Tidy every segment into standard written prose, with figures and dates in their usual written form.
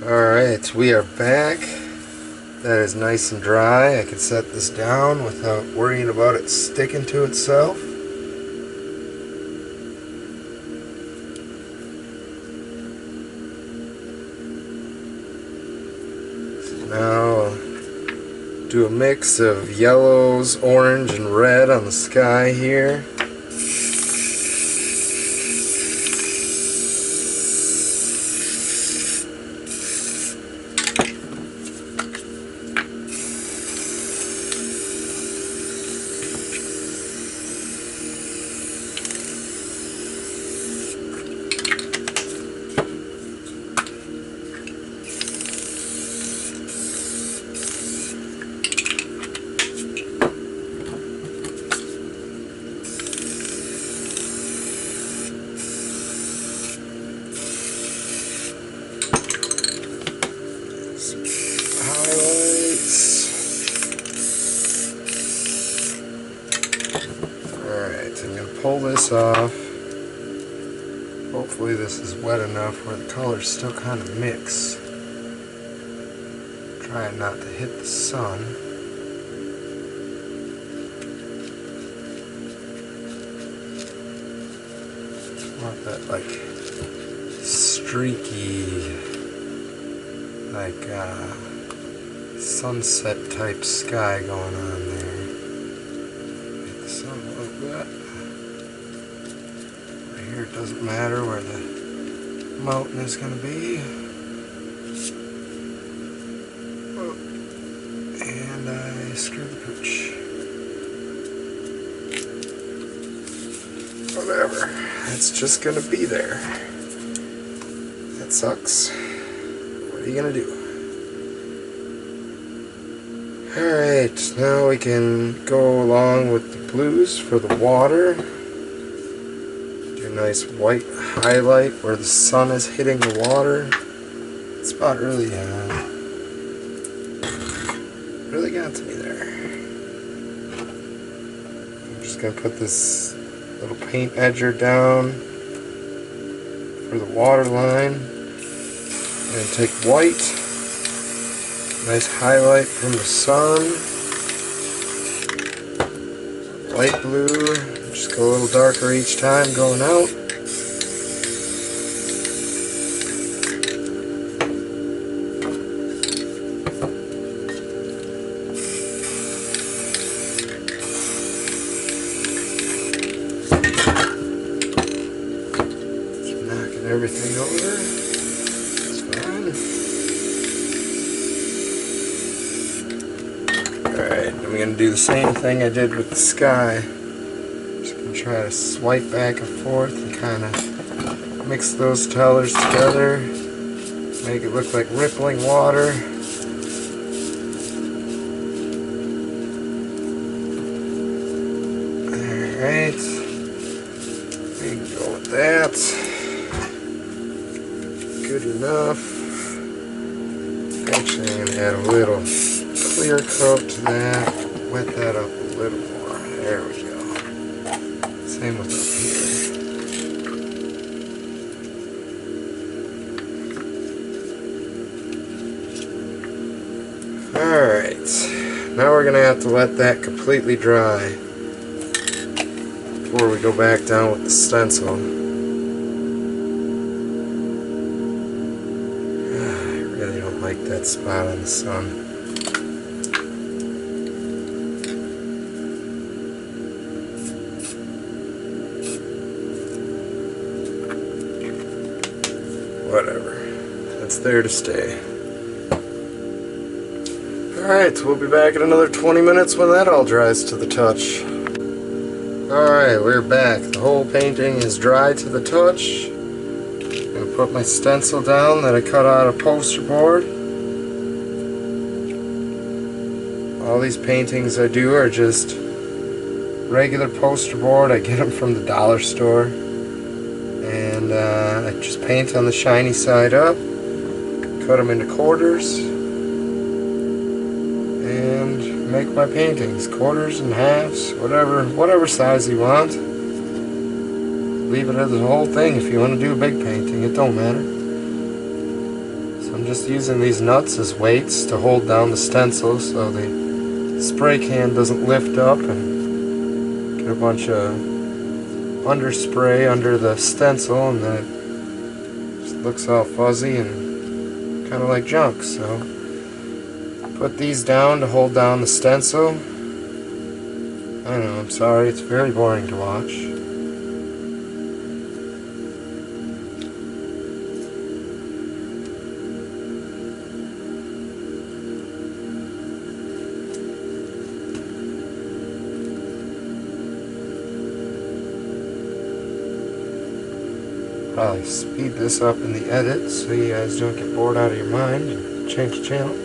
Alright, we are back. That is nice and dry. I can set this down without worrying about it sticking to itself. So now I'll do a mix of yellows, orange, and red on the sky here. Pull this off. Hopefully this is wet enough where the colors still kind of mix. Trying not to hit the sun. Want that like streaky, like sunset type sky going on there. Hit the sun a little bit. Here it doesn't matter where the mountain is going to be. Oh. And I screwed the pooch. Whatever. It's just going to be there. That sucks. What are you going to do? Alright, now we can go along with the blues for the water. Nice white highlight where the sun is hitting the water. That spot really got to me there. I'm just going to put this little paint edger down for the water line and take white, nice highlight from the sun, light blue. Just go a little darker each time going out. Just knocking everything over. That's fine. Alright, I'm going to do the same thing I did with the sky. Try to swipe back and forth and kind of mix those colors together, make it look like rippling water. Alright, we can go with that. Good enough. Actually, I'm going to add a little clear coat to that, wet that up a little more. There we go. Same with up here. Alright, now we're going to have to let that completely dry before we go back down with the stencil. I really don't like that spot on the sun. Whatever. That's there to stay. Alright, we'll be back in another 20 minutes when that all dries to the touch. Alright, we're back. The whole painting is dry to the touch. I'm going to put my stencil down that I cut out of poster board. All these paintings I do are just regular poster board. I get them from the dollar store. And I just paint on the shiny side up, cut them into quarters, and make my paintings. Quarters and halves, whatever size you want. leave it as a whole thing if you want to do a big painting. It don't matter. I'm just using these nuts as weights to hold down the stencil so the spray can doesn't lift up and get a bunch of underspray under the stencil, and then it just looks all fuzzy and kind of like junk. So put these down to hold down the stencil. I know, I'm sorry, it's very boring to watch. Probably speed this up in the edit so you guys don't get bored out of your mind and change the channel.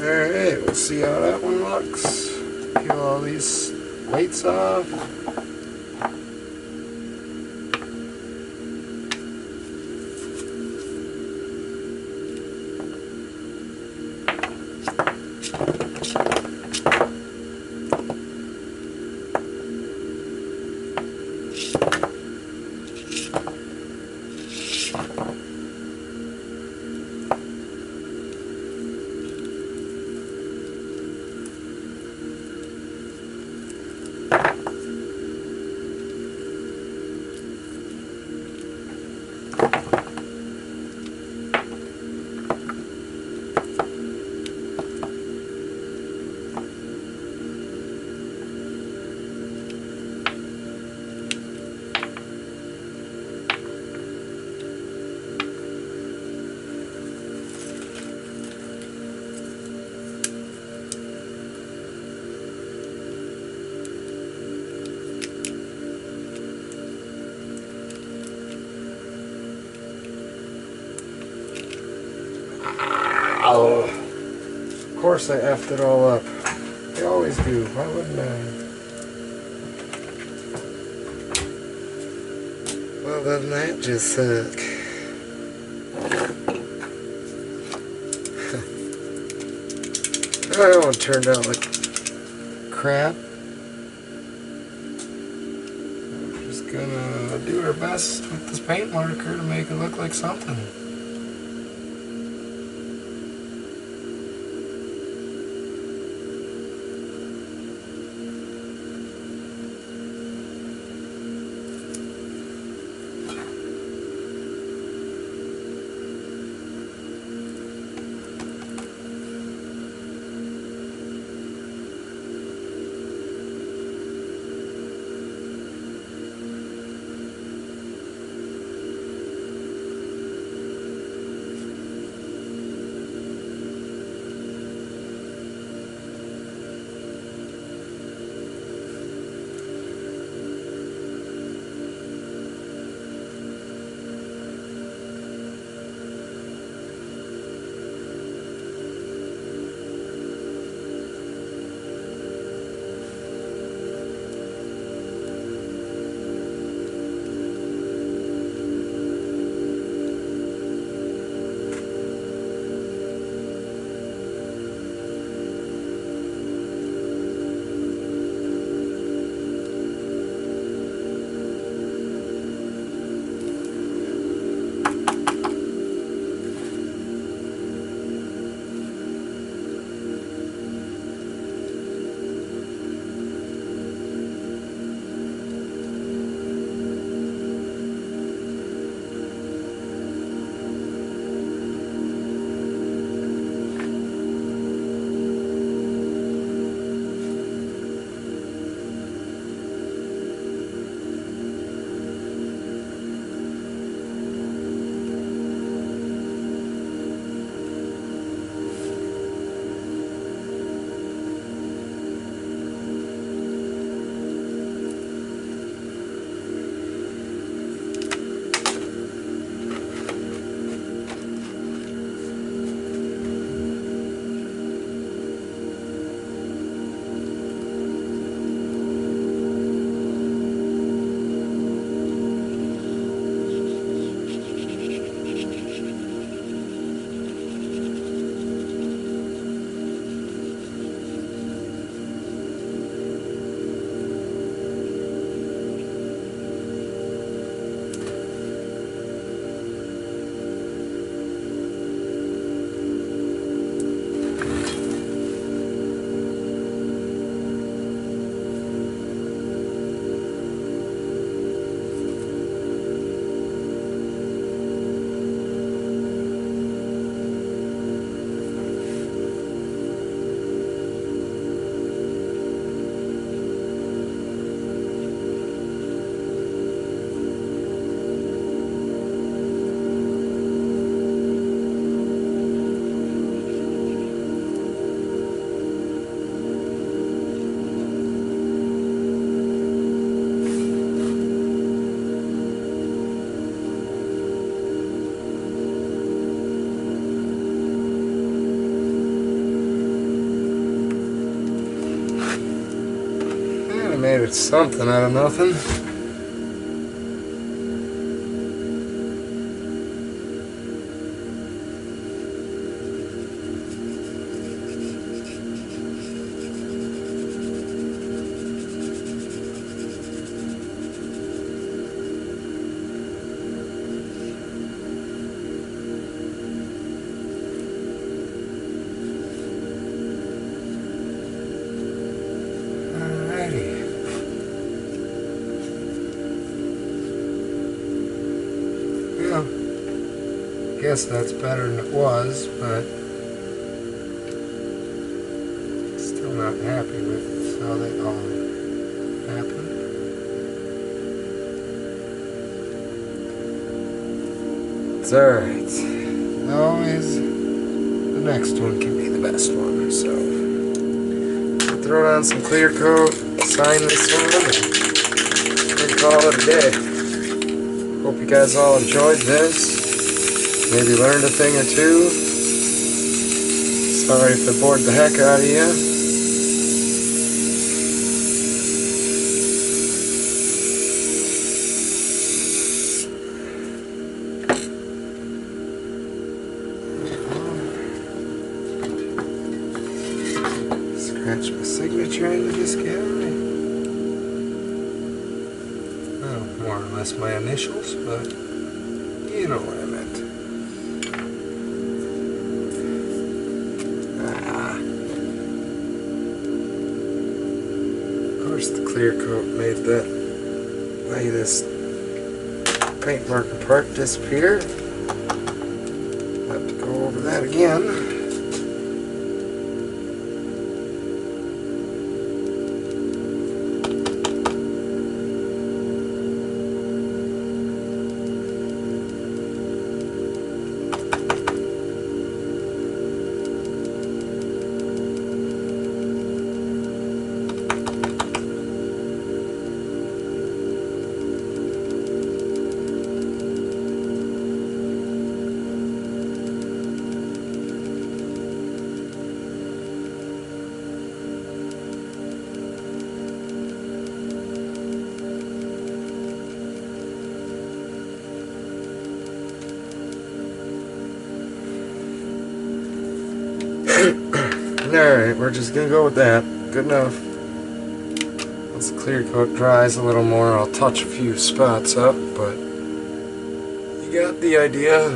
Alright, we'll see how that one looks. Peel all these weights off. Oh, of course I effed it all up. I always do. Why wouldn't I? Other than that, just suck. That one turned out like crap. We're just gonna do our best with this paint marker to make it look like something. Made it something out of nothing. Guess that's better than it was, but still not happy with how they all happened. It's alright. Always the next one can be the best one, so I'll throw down some clear coat, sign this one, and call it a day. Hope you guys all enjoyed this. Maybe learned a thing or two. Sorry if I bored the heck out of you. scratch my signature into this gallery. Well, more or less my initials, but you know what I meant. Of course the clear coat made that latest paint marker part disappear. Have to go over that again. Alright, we're just gonna go with that. Good enough. Once the clear coat dries a little more, I'll touch a few spots up, but you got the idea.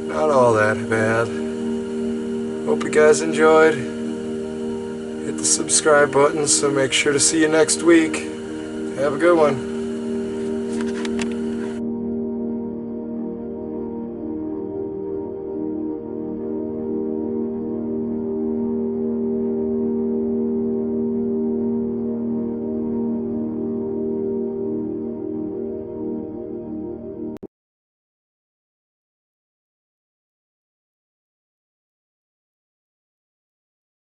Not all that bad. Hope you guys enjoyed. Hit the subscribe button, so make sure to see you next week. Have a good one.